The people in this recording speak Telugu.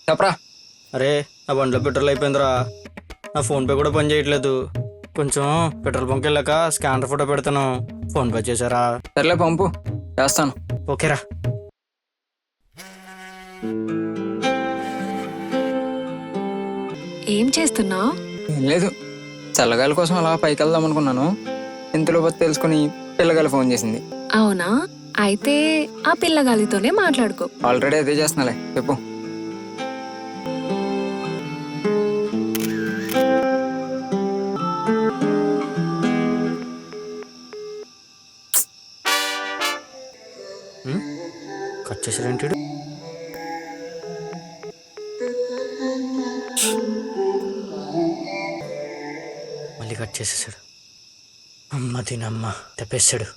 చెప్పరా. అరే నా బండిలో పెట్రోల్ అయిపోయిందిరా. నా ఫోన్పే కూడా పని చేయట్లేదు. కొంచెం పెట్రోల్ బంక్ వెళ్ళాక స్కానర్ ఫోటో పెడతాను, ఫోన్పే చేశారా? సర్లే పంపు, చేస్తాను. ఓకేరా. ఏం చేస్తున్నావు? ఏం లేదు, చల్లగాలి కోసం అలా పైకి వెళ్దాం అనుకున్నాను. ఇంతలో బతి తెలుసుకుని పిల్లగాలి ఫోన్ చేసింది. అవునా, అయితే ఆ పిల్లగాలితోనే మాట్లాడుకో. ఆల్రెడీ అదే చేస్తున్నాలే, చెప్పు. కట్ చేశారేంటి? మళ్ళీ కట్ చేసేసాడు. అమ్మ తినమ్మ తెప్పేశాడు.